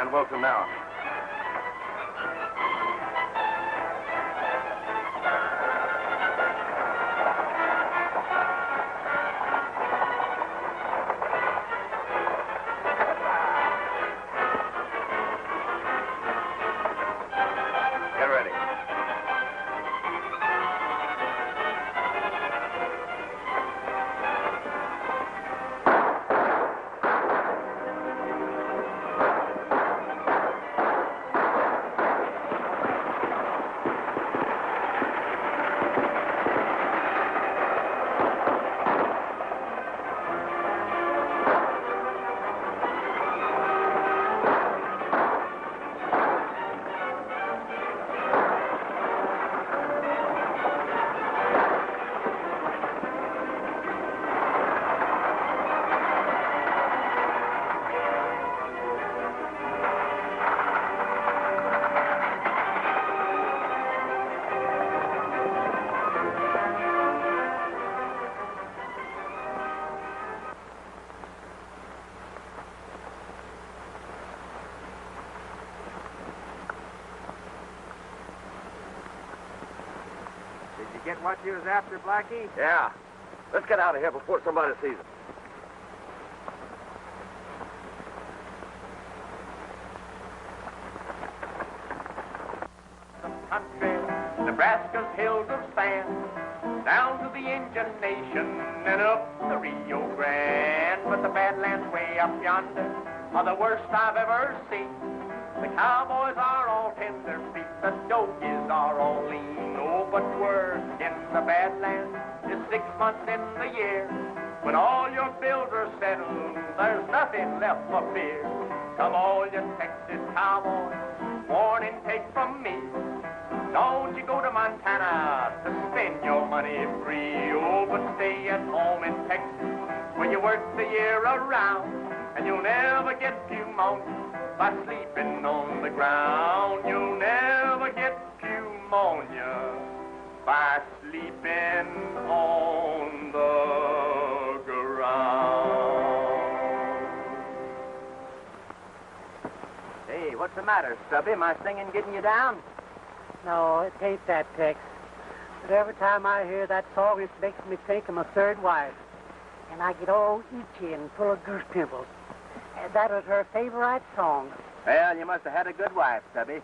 find Wilson now. Get ready. Get what you was after, Blackie? Yeah. Let's get out of here before somebody sees us. Country, Nebraska's hills of sand, down to the Indian Nation and up the Rio Grande. But the Badlands way up yonder are the worst I've ever seen. The cowboys are all tender feet, the dogies are all lean. Oh, but work in the Badlands is 6 months in the year. When all your bills are settled, there's nothing left for fear. Come all you Texas cowboys, warning take from me. Don't you go to Montana to spend your money free. Oh, but stay at home in Texas where you work the year around, and you'll never get pneumonia by sleeping on the ground. You'll never get pneumonia by sleeping on the ground. Hey, what's the matter, Stubby? My singing getting you down? No, it ain't that, Tex. But every time I hear that song, it makes me think of my third wife. And I get all itchy and full of goose pimples. And that was her favorite song. Well, you must have had a good wife, Stubby.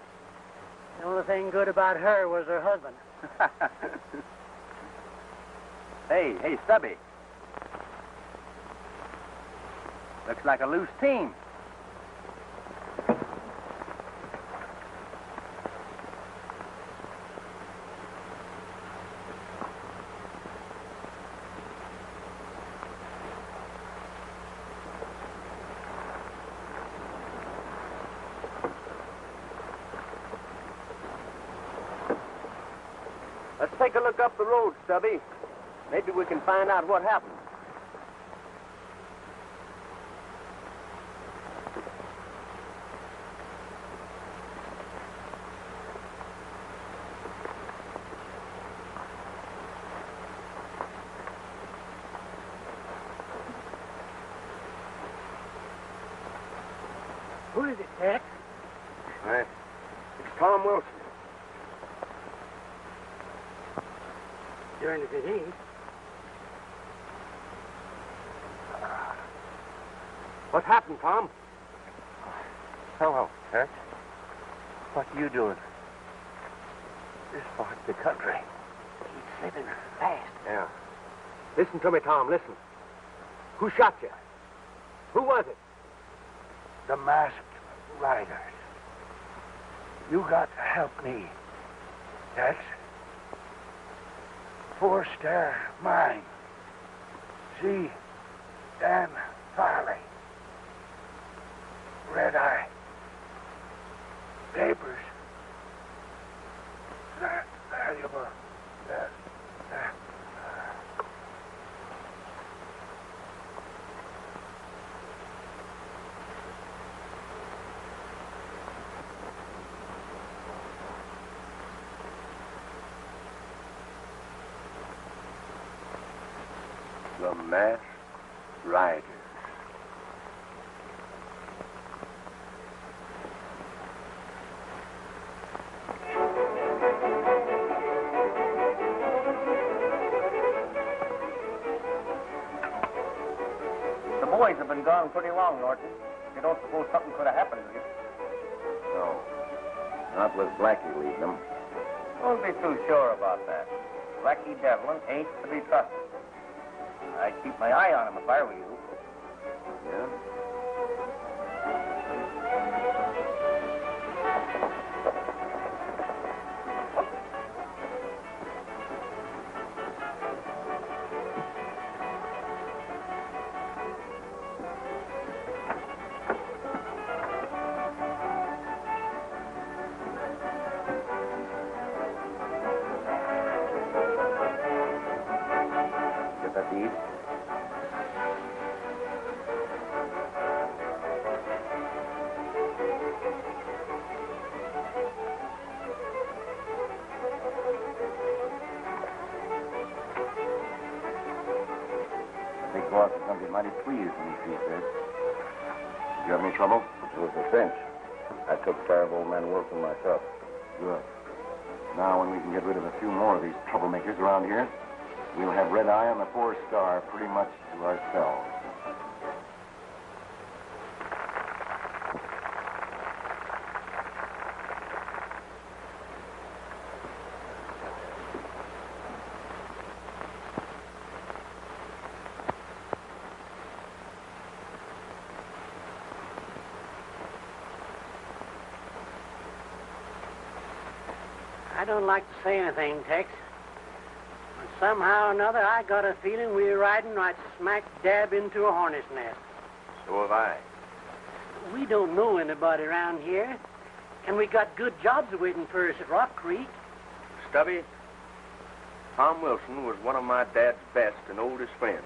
The only thing good about her was her husband. Hey, Stubby. Looks like a loose team. Let's take a look up the road, Stubby. Maybe we can find out what happened. Who is it, Tex? It's Tom Wilson. Darn if it ain't. What happened, Tom? Hello, Tex. What are you doing? This part of the country. He's slipping fast. Yeah. Listen to me, Tom, listen. Who shot you? Who was it? The masked riders. You got to help me, Tex. Force their mind. See Dan Farley. Red Eye. Papers. Valuable. The masked riders. boys have been gone pretty long, Norton. You don't suppose something could have happened to you? No. Not with Blackie leading them. Don't be too sure about that. Blackie Devlin ain't to be trusted. I'd keep my eye on him if I were you. Yeah? Get that to eat? Big boss is going to be mighty pleased when he sees this. Did you have any trouble? It was a cinch. I took care of old man Wilson myself. Good. Now, when we can get rid of a few more of these troublemakers around here, we'll have Red Eye on the 4-star pretty much to ourselves. I don't like to say anything, Tex. But somehow or another, I got a feeling we're riding right smack dab into a hornet's nest. So have I. We don't know anybody around here, and we got good jobs waiting for us at Rock Creek. Stubby, Tom Wilson was one of my dad's best and oldest friends.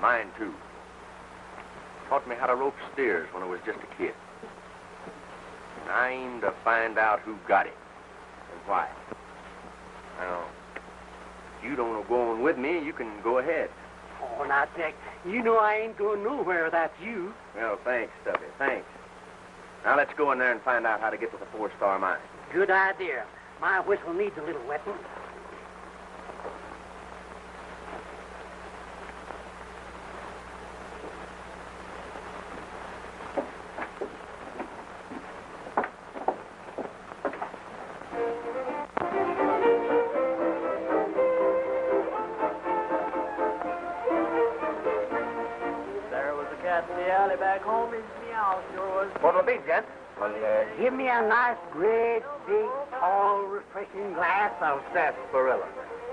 Mine, too. Taught me how to rope steers when I was just a kid. And I aim to find out who got it and why. Now, if you don't know going with me, you can go ahead. Oh, now, Tex, you know I ain't going nowhere without you. Well, thanks, Stubby, thanks. Now, let's go in there and find out how to get to the 4-star mine. Good idea. My whistle needs a little wetting. What'll it be, gent? Well, give me a nice, great, big, tall, refreshing glass of... Sarsaparilla.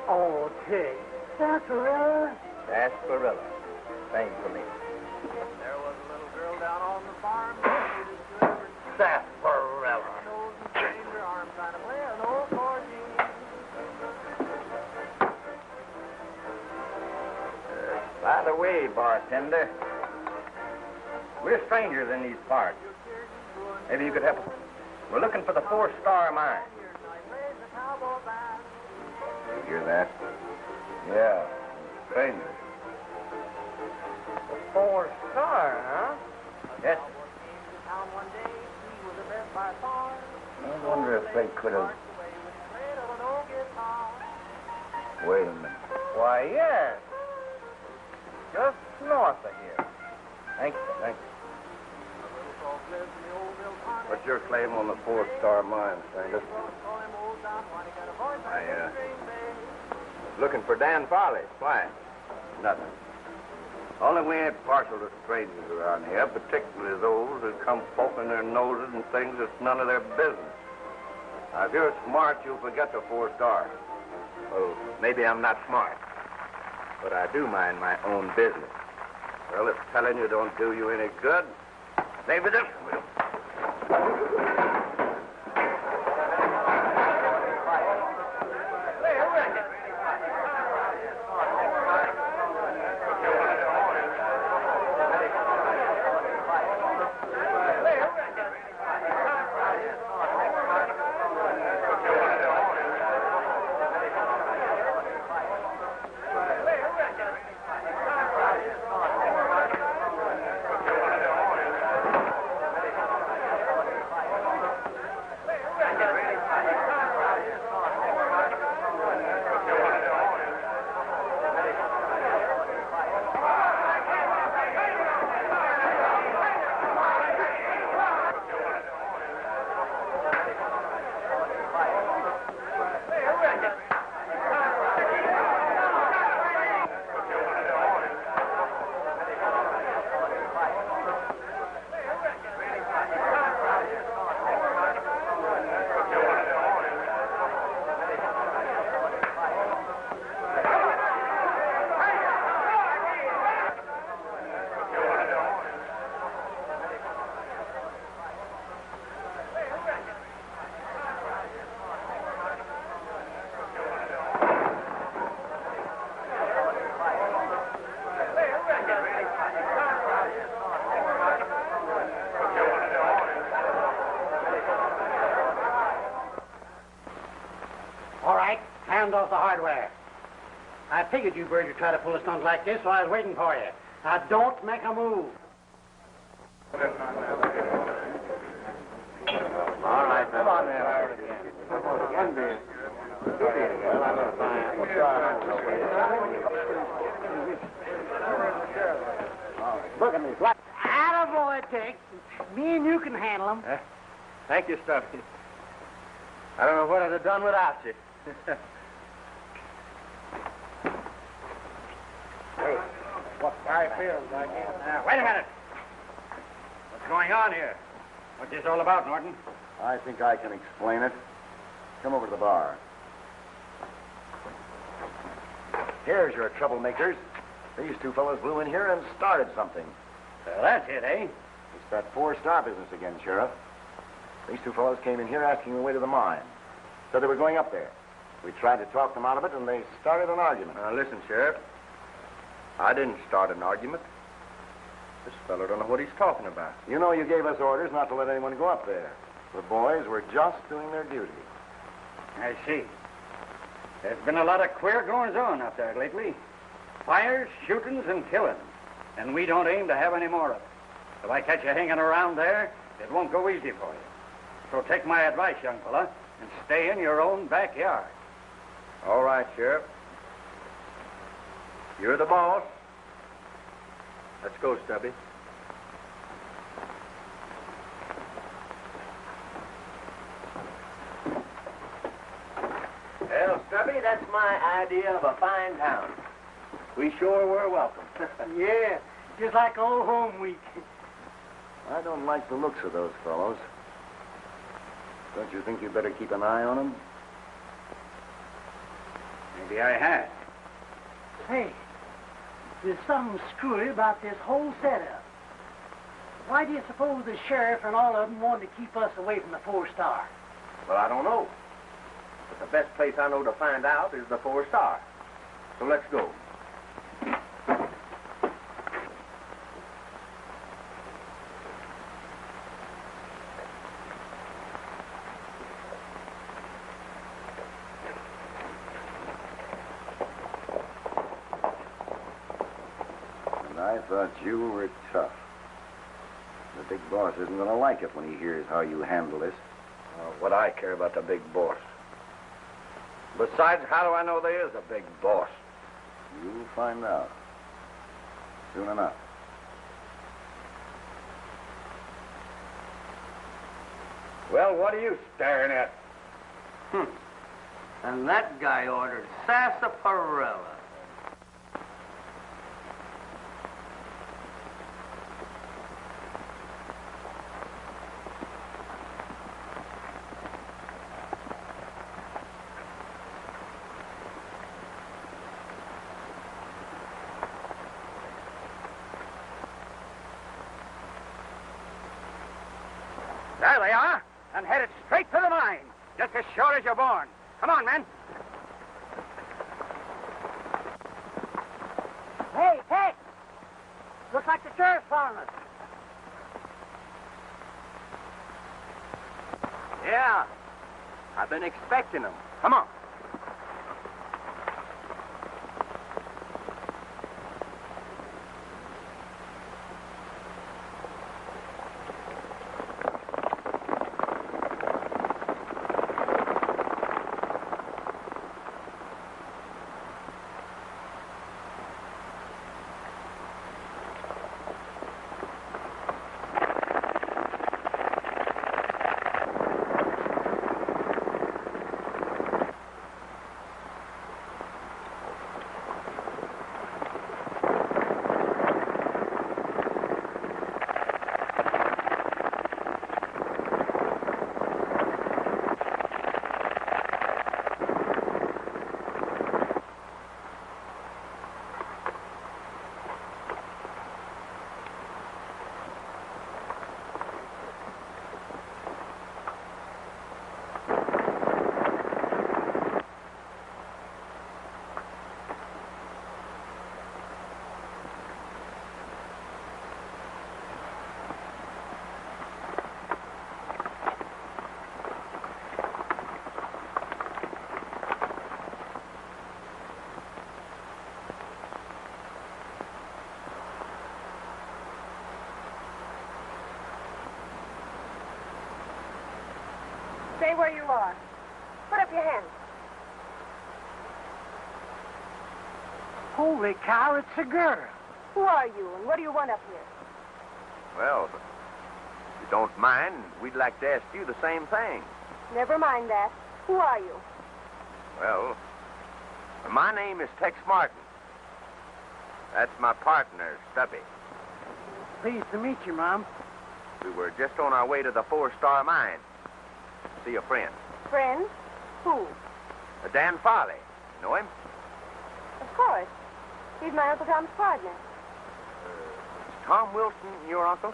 Oh, Tex, sarsaparilla? Sarsaparilla. Same for me. There was a little girl down on the farm. Sarsaparilla. Her arm trying to play an old accordion. By the way, bartender, we're strangers in these parts. Maybe you could help us. We're looking for the 4-star mine. You hear that? Yeah, strangers. The 4-star, huh? Yes. I wonder if they could have... Wait a minute. Why, yes. Just north of here. Thank you, thank you. What's your claim on the 4-star mine, stranger? I, was looking for Dan Farley. Why? Nothing. Only we ain't partial to strangers around here, particularly those who come poking their noses and things that's none of their business. Now, if you're smart, you'll forget the 4-star. Well, maybe I'm not smart, but I do mind my own business. Well, if telling you don't do you any good, maybe this will. All right, hand off the hardware. I figured you birds would try to pull a stunt like this, so I was waiting for you. Now, don't make a move. All right, come on there. Look at me. Attaboy, Tex. Me and you can handle them. Thank you, Stuffy. I don't know what I'd have done without you. Hey, what guy feels like it? Wait a minute. What's going on here? What's this all about, Norton? I think I can explain it. Come over to the bar. Here's your troublemakers. These two fellows blew in here and started something. Well, that's it, eh? It's that four-star business again, Sheriff. These two fellows came in here asking the way to the mine. Said they were going up there. We tried to talk them out of it, and they started an argument. Now, listen, Sheriff. I didn't start an argument. This fellow don't know what he's talking about. You know you gave us orders not to let anyone go up there. The boys were just doing their duty. I see. There's been a lot of queer goings-on up there lately. Fires, shootings, and killings. And we don't aim to have any more of it. If I catch you hanging around there, it won't go easy for you. So take my advice, young fella, and stay in your own backyard. All right, Sheriff. You're the boss. Let's go, Stubby. Well, Stubby, that's my idea of a fine town. We sure were welcome. Yeah, just like old home week. I don't like the looks of those fellows. Don't you think you'd better keep an eye on them? Maybe I had. Hey, there's something screwy about this whole setup. Why do you suppose the sheriff and all of them wanted to keep us away from the four-star? Well, I don't know. But the best place I know to find out is the four-star. So let's go. I thought you were tough. The big boss isn't going to like it when he hears how you handle this. What I care about the big boss. Besides, how do I know there is a big boss? You'll find out. Soon enough. Well, what are you staring at? And that guy ordered sarsaparilla. There they are, and headed straight to the mine, just as sure as you're born. Come on, men. Hey, Tex! Looks like the sheriff's found us. Yeah. I've been expecting them. Come on. Stay where you are. Put up your hands. Holy cow, it's a girl. Who are you, and what do you want up here? Well, if you don't mind, we'd like to ask you the same thing. Never mind that. Who are you? Well, my name is Tex Martin. That's my partner, Stubby. Pleased to meet you, Mom. We were just on our way to the 4-Star Mine. See a friend. Friend? Who? Dan Farley. You know him? Of course. He's my Uncle Tom's partner. Is Tom Wilson your uncle?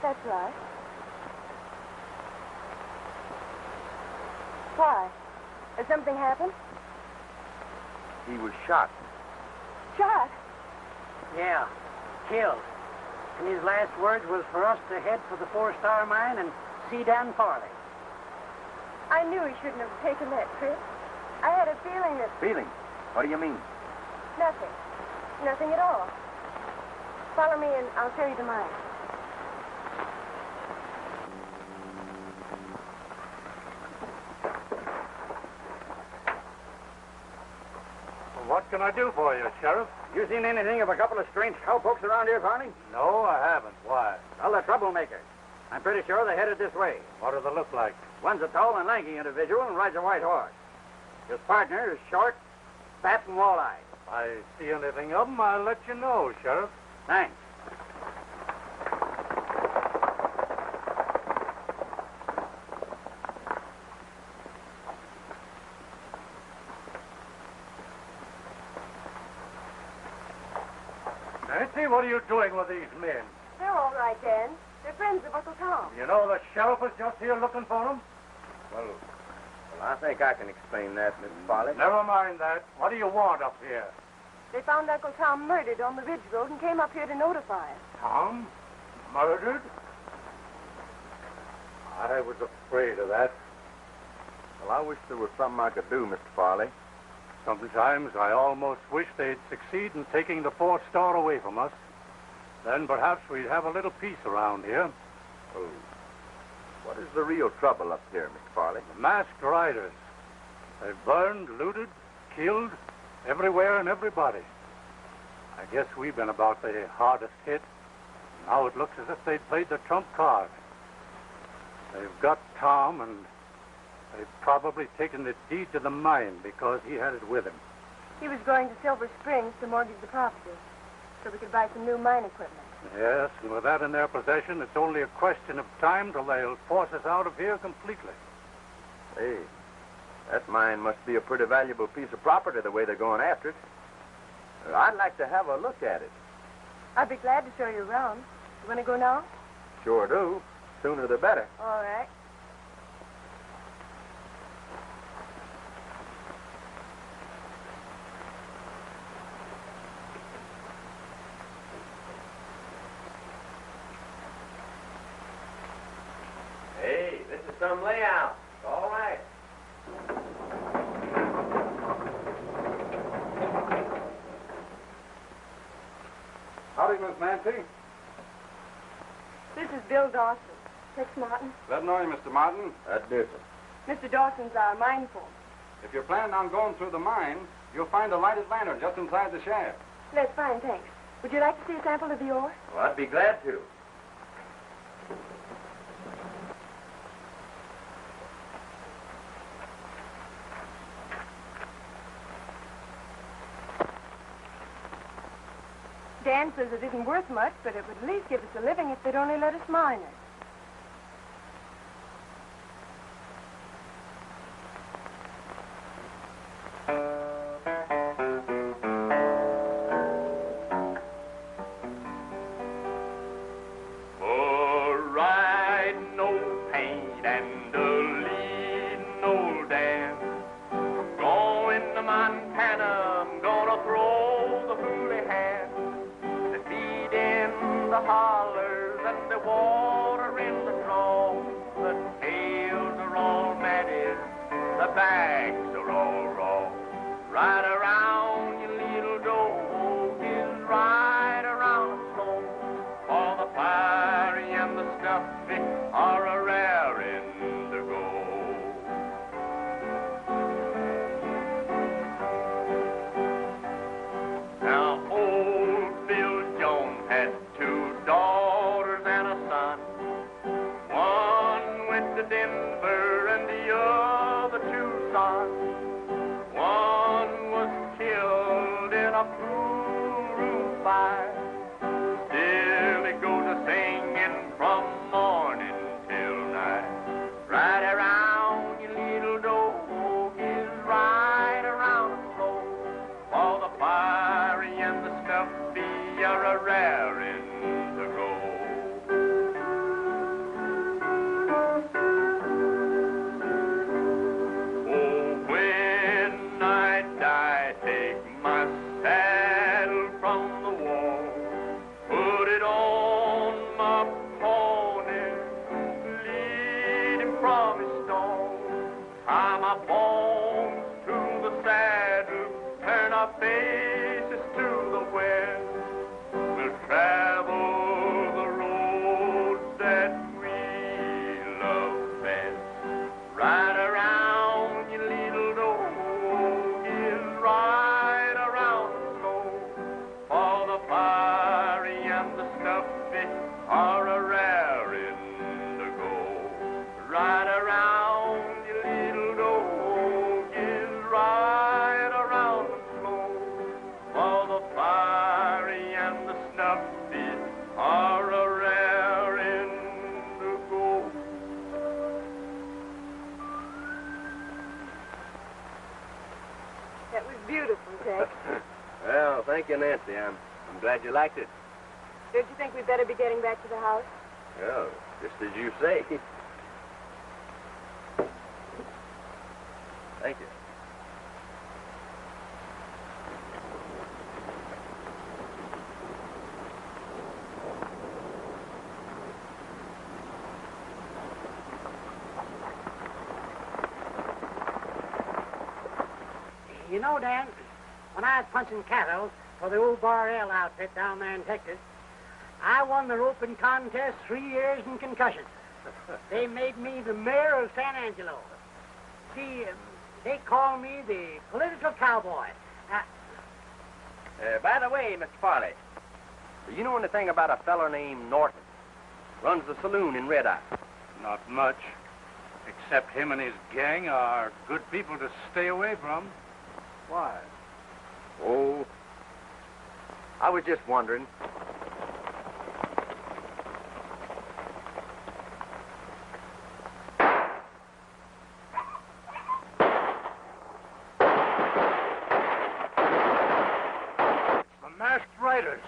That's right. Why? Has something happened? He was shot. Shot? Yeah, killed. And his last words was for us to head for the 4-Star Mine and see Dan Farley. I knew he shouldn't have taken that trip. I had a feeling that... Feeling? What do you mean? Nothing. Nothing at all. Follow me and I'll show you the mine. What can I do for you, Sheriff? You seen anything of a couple of strange cowpokes around here, Farley? No, I haven't. Why? Well, they're troublemakers. I'm pretty sure they're headed this way. What do they look like? One's a tall and lanky individual and rides a white horse. His partner is short, fat, and wall-eyed. If I see anything of them, I'll let you know, Sheriff. Thanks. Nancy, what are you doing with these men? They're all right, Dan. They're friends of Uncle Tom. You know the sheriff is just here looking for them? Well, I think I can explain that, Mrs. Farley. Never mind that. What do you want up here? They found Uncle Tom murdered on the Ridge Road and came up here to notify us. Tom? Murdered? I was afraid of that. Well, I wish there was something I could do, Mr. Farley. Sometimes I almost wish they'd succeed in taking the 4-Star away from us. Then perhaps we'd have a little peace around here. Oh. What is the real trouble up here, Mr. Farley? The masked riders. They've burned, looted, killed, everywhere and everybody. I guess we've been about the hardest hit. Now it looks as if they'd played the trump card. They've got Tom, and they've probably taken the deed to the mine because he had it with him. He was going to Silver Springs to mortgage the property so we could buy some new mine equipment. Yes, and with that in their possession, it's only a question of time till they'll force us out of here completely. Hey, that mine must be a pretty valuable piece of property the way they're going after it. I'd like to have a look at it. I'd be glad to show you around. You want to go now? Sure do. Sooner the better. All right. Hey, this is some layout. All right. Howdy, Miss Nancy. This is Bill Dawson. Tex Martin. Glad to know you, Mr. Martin. That's different. Mr. Dawson's our mine foreman. If you're planning on going through the mine, you'll find a lighted lantern just inside the shaft. That's fine, thanks. Would you like to see a sample of the ore? Well, I'd be glad to. Dan says it isn't worth much, but it would at least give us a living if they'd only let us mine it. hollers and the water in the trough. The tails are all matted, the backs are all raw. Right around your little dog is right around the slope. For the fiery and the stuffy are a raring to go. beautiful, Tex. Well, thank you, Nancy. I'm glad you liked it. Don't you think we'd better be getting back to the house? Well, just as you say. Thank you. You know, Dan, when I was punching cattle for the old Bar L outfit down there in Texas, I won the roping contest 3 years in concussion. They made me the mayor of San Angelo. See, they call me the political cowboy. By the way, Mr. Farley, do you know anything about a feller named Norton? Runs the saloon in Red Eye. Not much. Except him and his gang are good people to stay away from. Why? Oh, I was just wondering. The masked riders.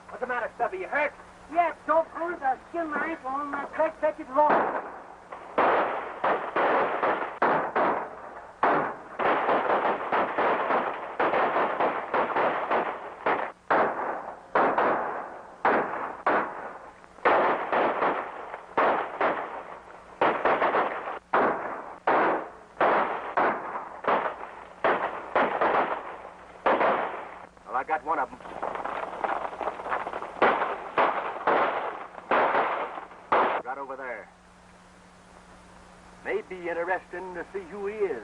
What's the matter, Stubby? You hurt? Yeah, dope holes, I skinned my ankle on my crack fetched law. Well, I got one of them. Right over there. May be interesting to see who he is.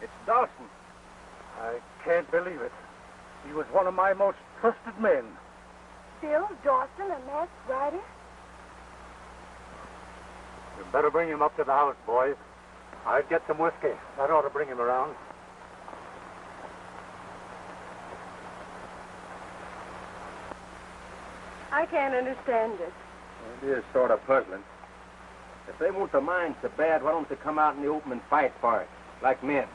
It's Dawson. I can't believe it. He was one of my most trusted men. Still, Dawson, a masked rider? You better bring him up to the house, boys. I'd get some whiskey. That ought to bring him around. I can't understand it. It is sort of puzzling. If they want the mine so bad, why don't they come out in the open and fight for it, like men?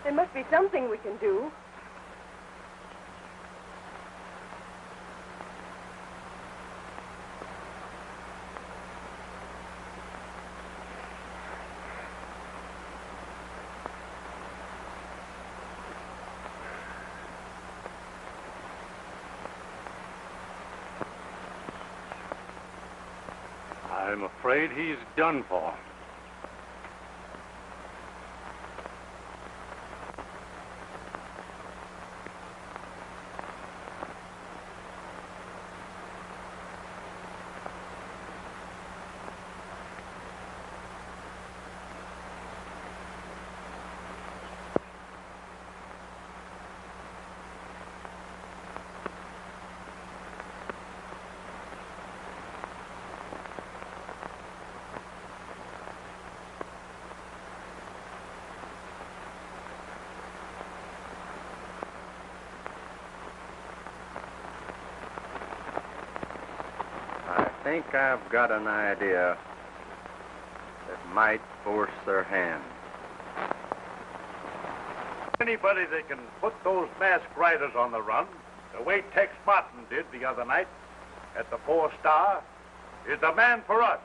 There must be something we can do. I'm afraid he's done for. I think I've got an idea that might force their hand. Anybody that can put those masked riders on the run, the way Tex Martin did the other night at the 4 Star, is the man for us.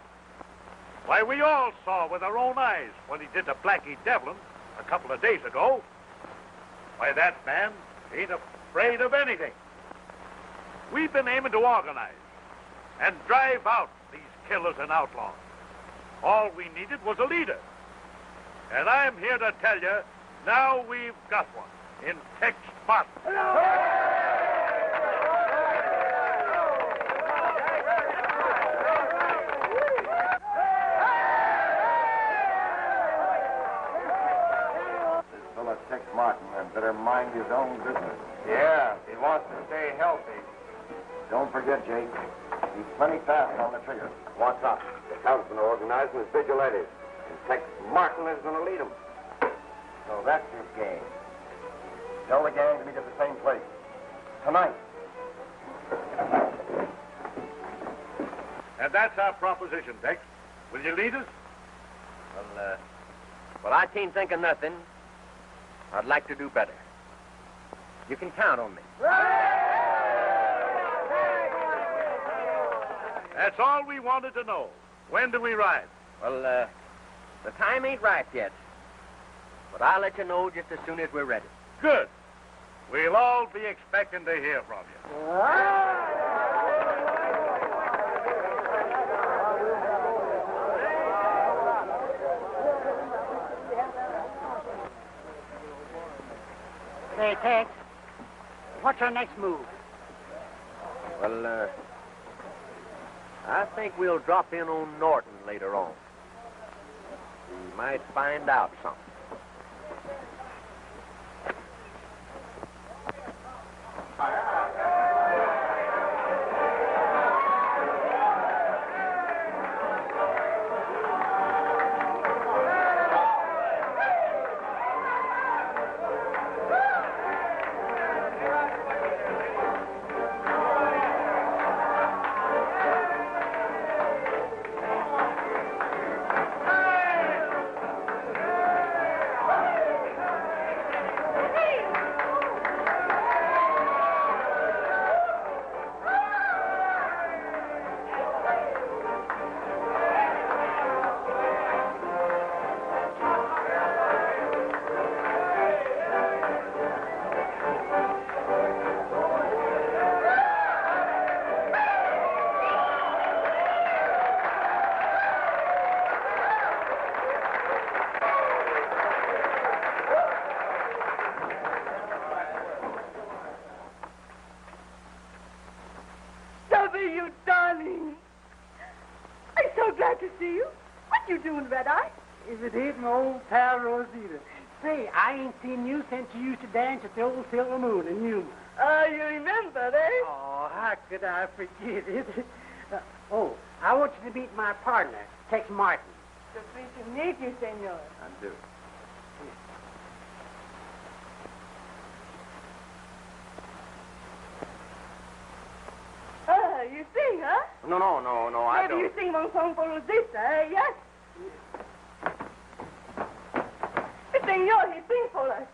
Why, we all saw with our own eyes what he did to Blackie Devlin a couple of days ago. Why, that man ain't afraid of anything. We've been aiming to organize and drive out these killers and outlaws. All we needed was a leader. And I'm here to tell you, now we've got one in Tex Martin. Tex Martin had better mind his own business. Yeah, he wants to stay healthy. Don't forget, Jake. He's plenty fast on the trigger. What's up? The Count's going to organize his vigilantes, and Tex Martin is going to lead them. So that's his game. Tell the gang to meet at the same place. Tonight. And that's our proposition, Tex. Will you lead us? Well, I can't think of nothing. I'd like to do better. You can count on me. That's all we wanted to know. When do we ride? Well, the time ain't right yet. But I'll let you know just as soon as we're ready. Good. We'll all be expecting to hear from you. Say, Tex, what's our next move? Well, I think we'll drop in on Norton later on. We might find out something. You darling. I'm so glad to see you. What you doing, Red Eye? If it ain't my old pal Rosita. Say, I ain't seen you since you used to dance at the old Silver Moon, and you. You remember, eh? Oh, how could I forget it? I want you to meet my partner, Tex Martin. So pleased to meet you, senor. I do. You sing, huh? No, I Maybe don't. you sing one song for Rosita, eh? Yes? The senor, he sing for us.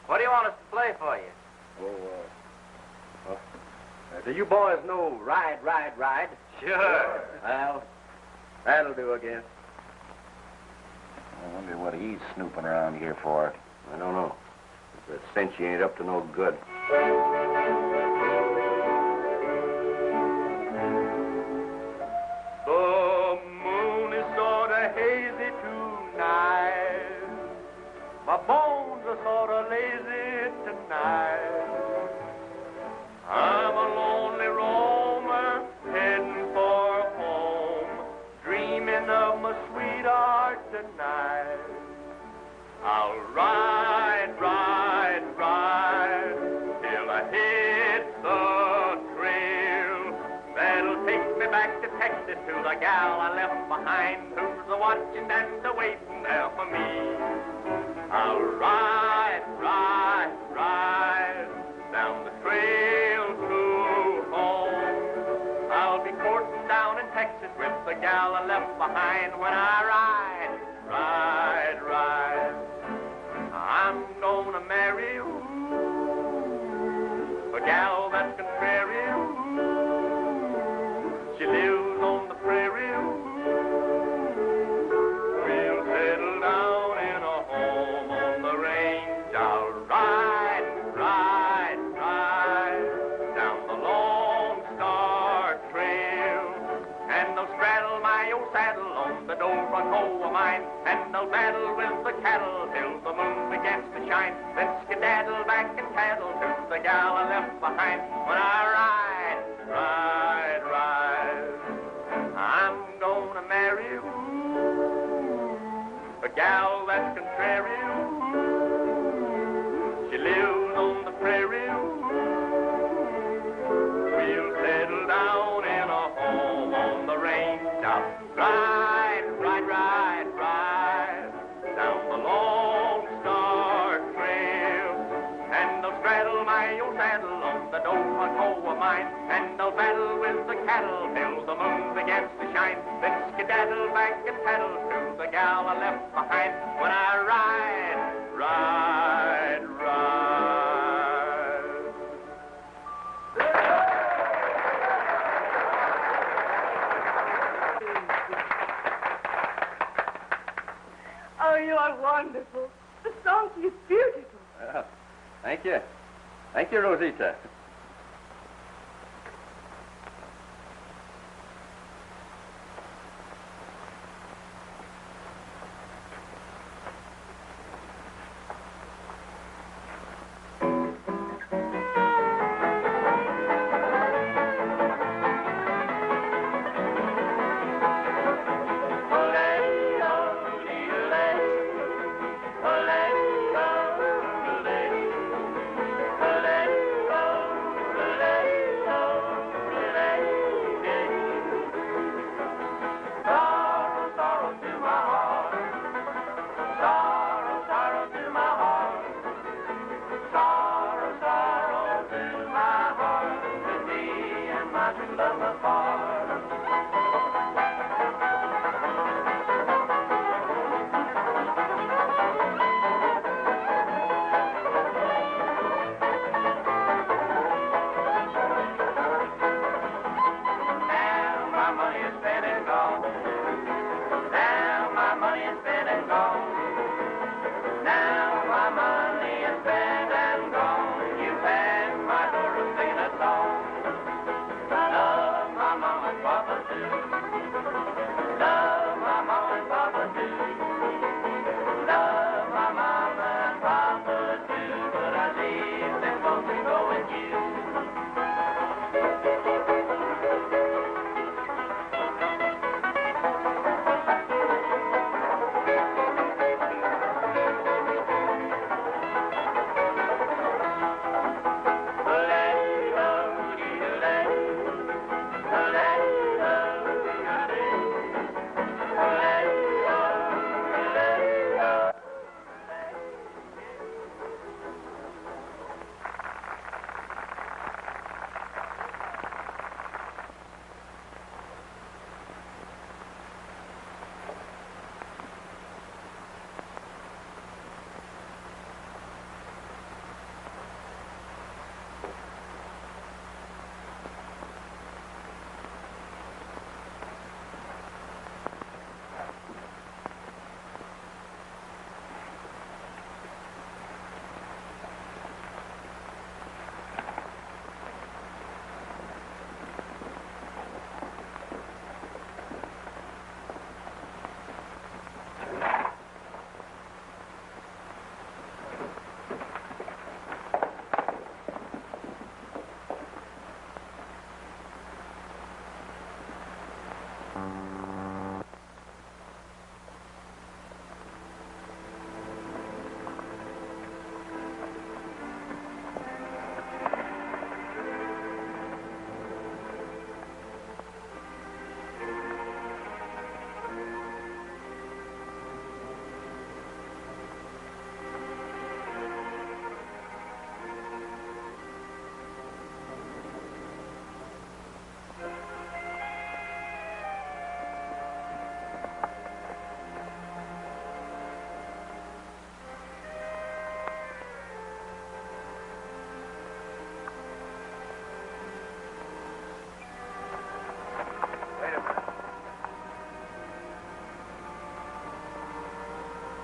What do you want us to play for you? Do you boys know Ride, Ride, Ride? Sure. Well, that'll do, I guess. I wonder what he's snooping around here for. I don't know. The cinch ain't up to no good. The moon is sort of hazy tonight. My bones are sort of lazy tonight. I'm a lonely roamer heading for home, dreaming of my sweetheart tonight. I'll ride, ride, ride till I hit the trail that'll take me back to Texas to the gal I left behind, who's a watching and a waiting there for me. I'll ride, ride, ride down the trail to home. I'll be courting down in Texas with the gal I left behind when I ride, ride, ride. I'm gonna marry a gal that's contrary. She lives on the prairie. We'll settle down in a home on the range. I'll ride, ride, ride down the Lone Star Trail. And I'll straddle my old saddle on the door front hoe of mine. And I'll battle with the cattle till the moon begins to shine. Then skedaddle back and tattle to the gal I left behind when I ride, ride, ride. I'm gonna marry a gal that's contrary. Ride, ride, ride, ride down the Lone Star Trail. And I'll straddle my old saddle on the Domacoa mine. And I'll battle with the cattle till the moon begins to shine. Then skedaddle back and paddle to the gal I left behind. When I ride, ride, ride. Oh, you are wonderful. The song is beautiful. Thank you. Thank you, Rosita.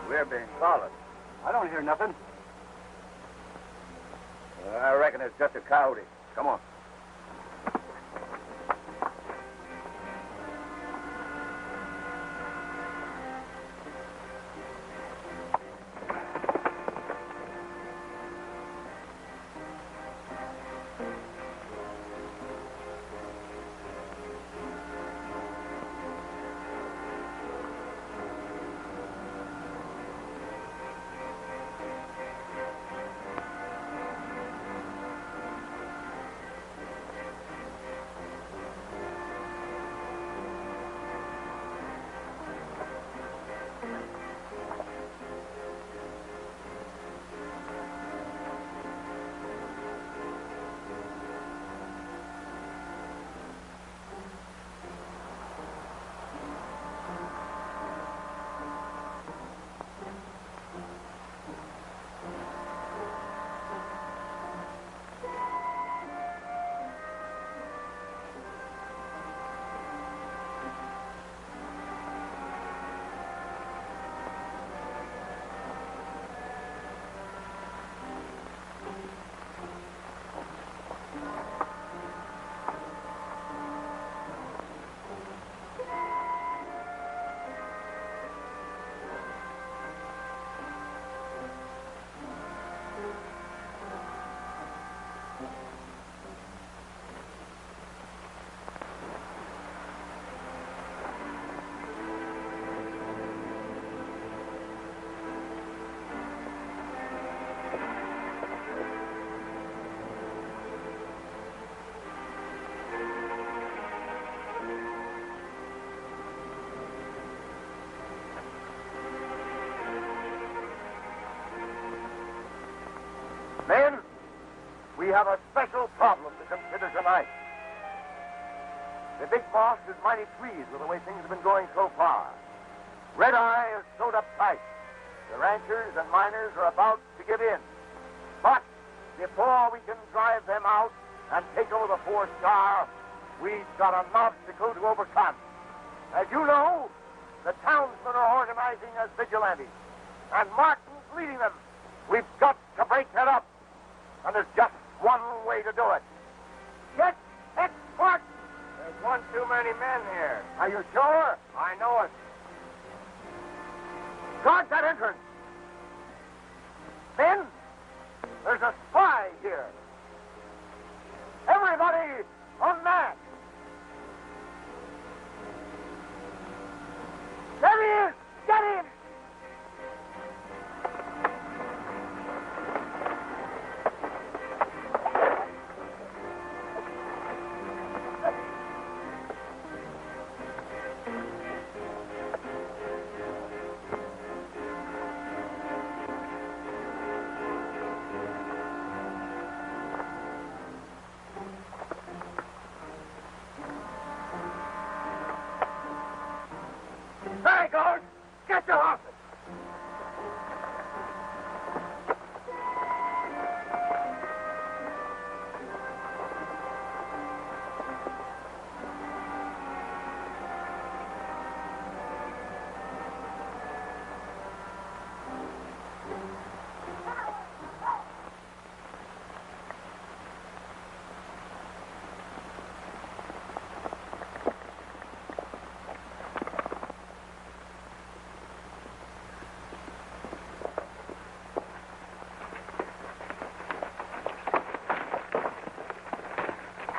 We're being followed. I don't hear nothing. I reckon it's just a coyote. Come on. have a special problem to consider tonight. The big boss is mighty pleased with the way things have been going so far. Red Eye is sewed up tight. The ranchers and miners are about to give in. But before we can drive them out and take over the 4-star, we've got an obstacle to overcome. As you know, the townsmen are organizing as vigilantes, and Martin's leading them. We've got to break that up, and there's just one way to do it. Get Tex Martin! There's one too many men here. Are you sure? I know it. Guard that entrance! Men, there's a spy here. Everybody unmask! There he is! Get him! Hey, guard! Get your horses!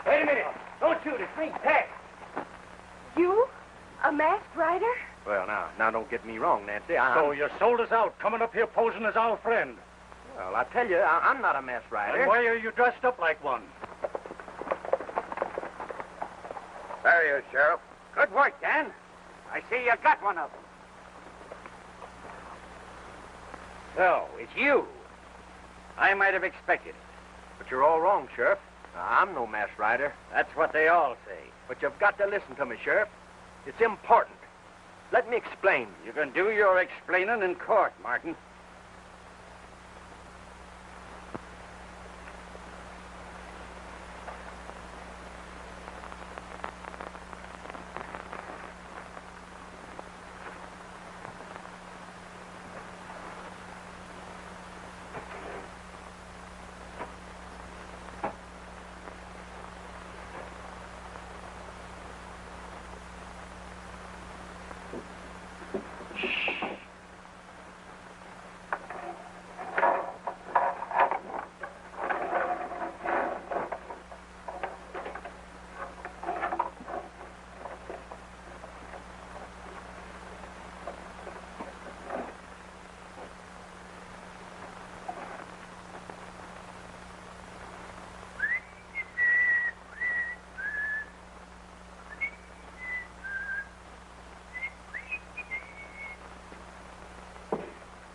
Wait a minute. Don't shoot. It's me, Tex. You? A masked rider? Well, now don't get me wrong, Nancy. So you sold us out, coming up here posing as our friend. Well, I tell you, I'm not a masked rider. And why are you dressed up like one? There he is, Sheriff. Good work, Dan. I see you got one of them. So, it's you. I might have expected it. But you're all wrong, Sheriff. I'm no masked rider. That's what they all say. But you've got to listen to me, Sheriff. It's important. Let me explain. You can do your explaining in court, Martin.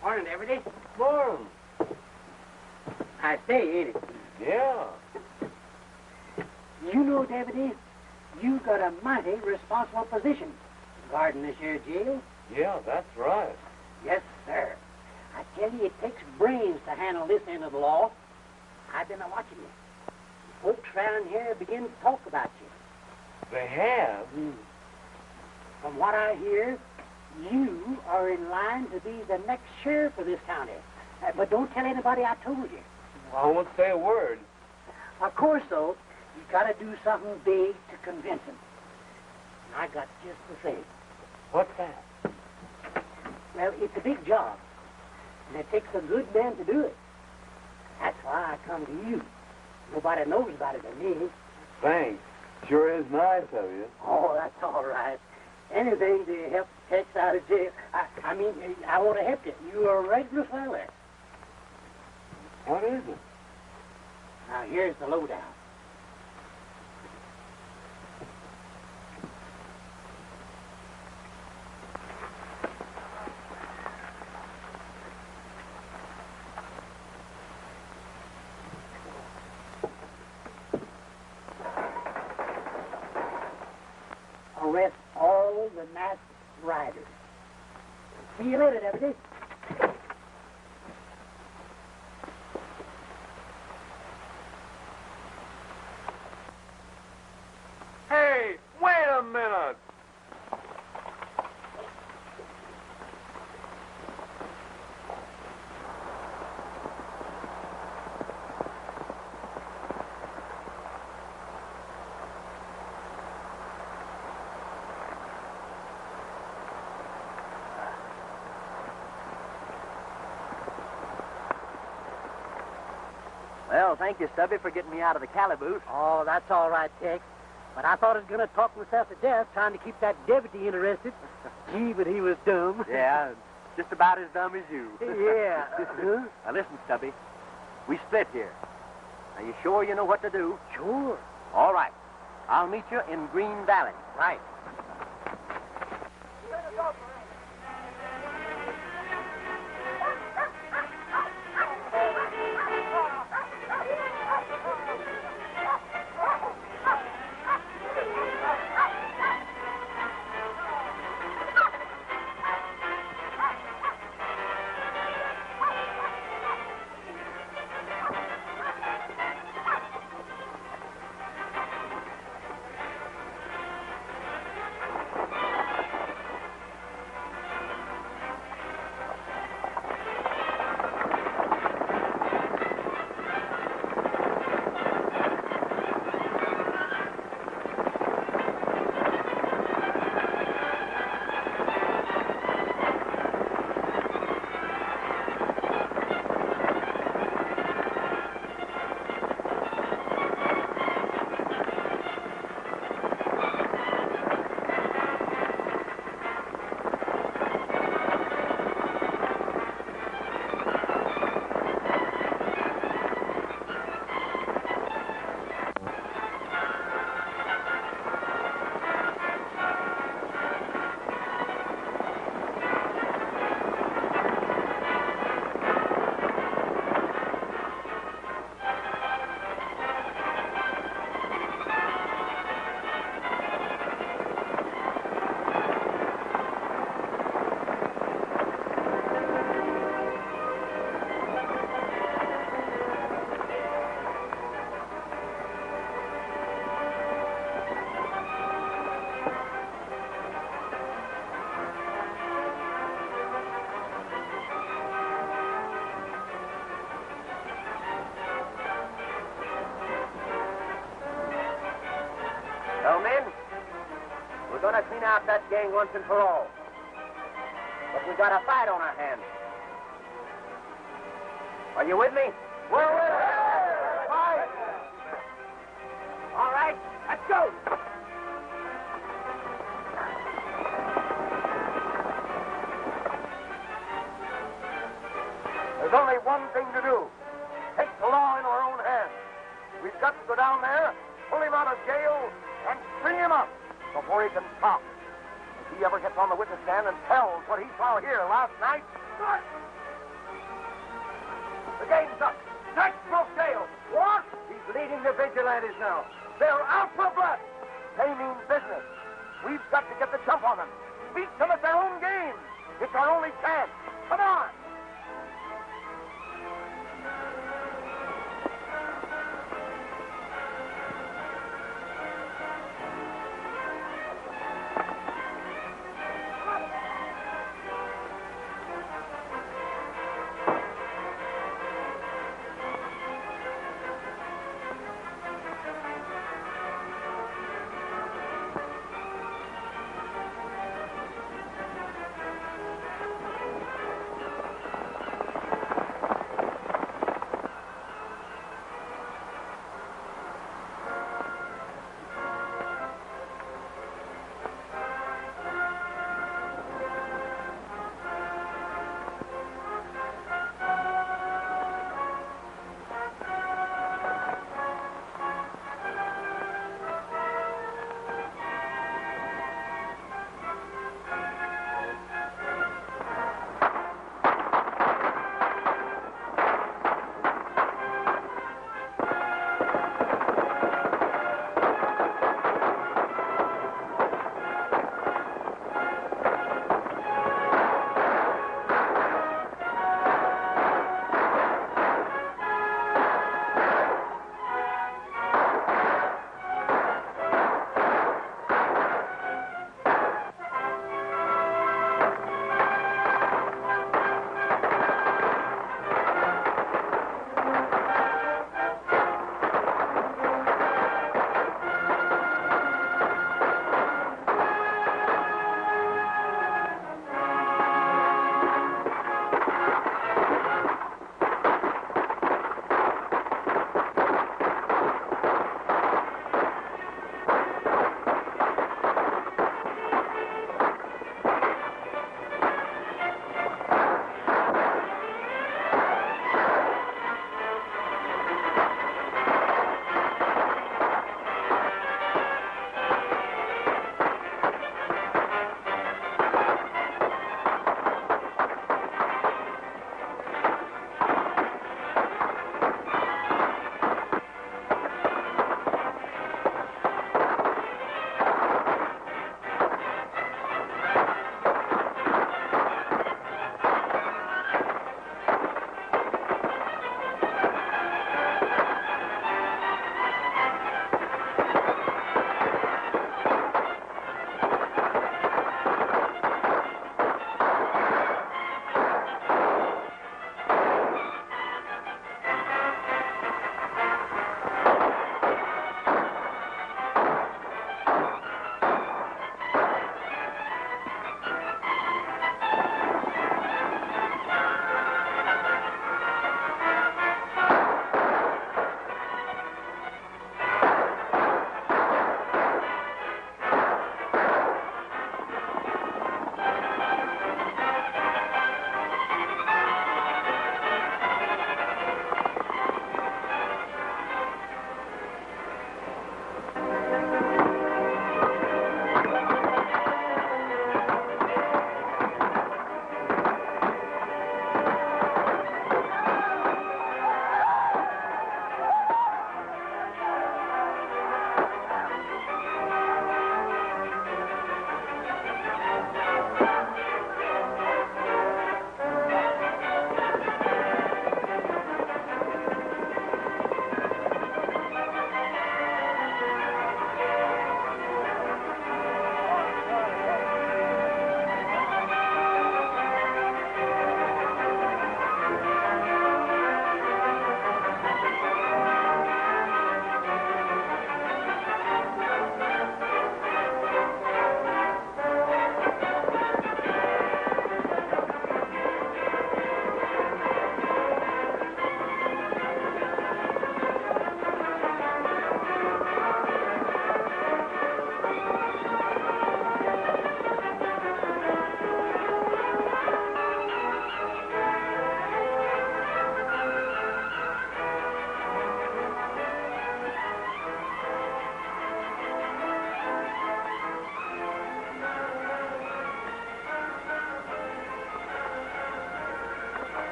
Morning, Deputy. Morning. I say, ain't it? Yeah. You know, Deputy, you got a mighty responsible position guarding this here jail. Yeah, that's right. Yes, sir. I tell you, it takes brains to handle this end of the law. I've been watching you. Folks around here begin to talk about you. They have? From what I hear, you are in line to be the next sheriff of this county. But don't tell anybody I told you. I won't say a word. Of course, though, you got to do something big to convince them. And I got just the thing. What's that? Well, it's a big job, and it takes a good man to do it. That's why I come to you. Nobody knows about it but me. Thanks. Sure is nice of you. Oh, that's all right. Anything to help Tex out of jail. I mean, I want to help you. You're a regular fella. What is it? Now, here's the lowdown. arrest all the masked riders. See you later, Deputy. Hey, wait a minute. Well, thank you, Stubby, for getting me out of the calaboose. Oh, that's all right, Tex. But I thought I was going to talk myself to death trying to keep that deputy interested. Gee, but he was dumb. Yeah, just about as dumb as you. Yeah. Now, listen, Stubby. We split here. Are you sure you know what to do? Sure. All right. I'll meet you in Green Valley. Right. Well, men, we're going to clean out that gang once and for all. But we got a fight on our hands. Are you with me? We're with you. Fight. All right, let's go. There's only one thing to do. Take the law into our own hands. We've got to go down there, pull him out of jail, and string him up before he can talk. If he ever gets on the witness stand and tells what he saw here last night, the game's up. Tex broke jail. What? He's leading the vigilantes now. They're out for blood. They mean business. We've got to get the jump on them. Beat them at their own game. It's our only chance. Come on.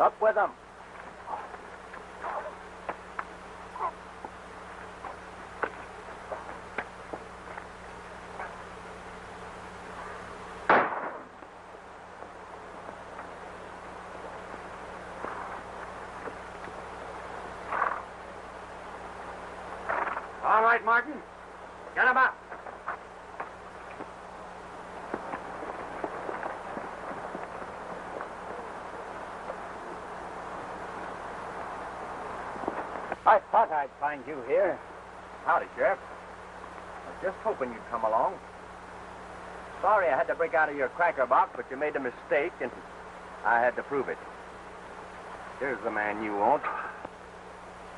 Up with them. All right, Martin. Get him up. I thought I'd find you here. Howdy, Sheriff. I was just hoping you'd come along. Sorry I had to break out of your cracker box, but you made a mistake, and I had to prove it. Here's the man you want.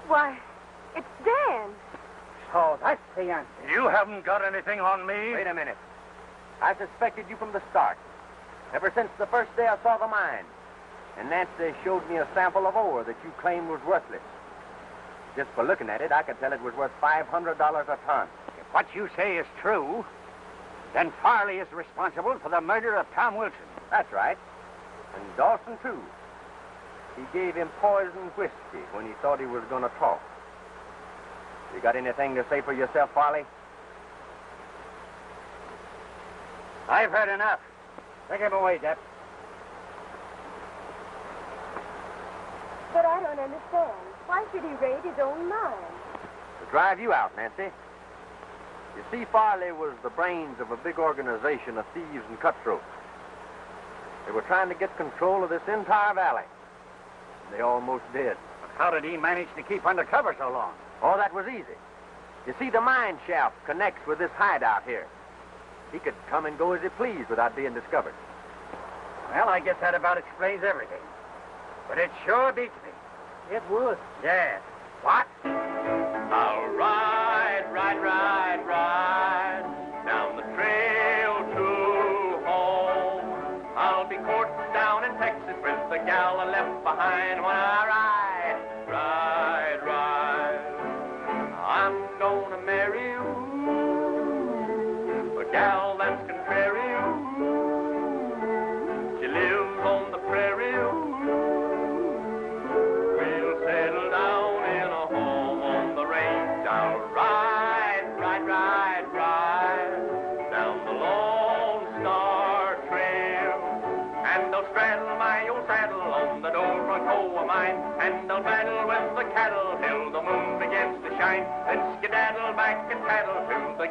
Why, it's Dan. So that's the answer. You haven't got anything on me. Wait a minute. I suspected you from the start. Ever since the first day I saw the mine. And Nancy showed me a sample of ore that you claimed was worthless. Just for looking at it, I could tell it was worth $500 a ton. If what you say is true, then Farley is responsible for the murder of Tom Wilson. That's right. And Dawson, too. He gave him poisoned whiskey when he thought he was going to talk. You got anything to say for yourself, Farley? I've heard enough. Take him away, Depp. But I don't understand. Why should he raid his own mine? To drive you out, Nancy. You see, Farley was the brains of a big organization of thieves and cutthroats. They were trying to get control of this entire valley. They almost did. But how did he manage to keep under cover so long? Oh, that was easy. You see, the mine shaft connects with this hideout here. He could come and go as he pleased without being discovered. Well, I guess that about explains everything. But it sure beats me. It would. Yeah. What? I'll ride, ride, ride, ride down the trail to home. I'll be courting down in Texas with the gal I left behind when I ride, ride, ride. I'm gonna marry you, a gal that's contrary. She lives on the prairie. We'll settle down in a home on the range. I'll ride, ride, ride, ride down the Lone Star Trail. And I'll straddle my old saddle on the Dobrun coal of mine. And I'll battle with the cattle till the moon begins to shine. Then skedaddle back and paddle to the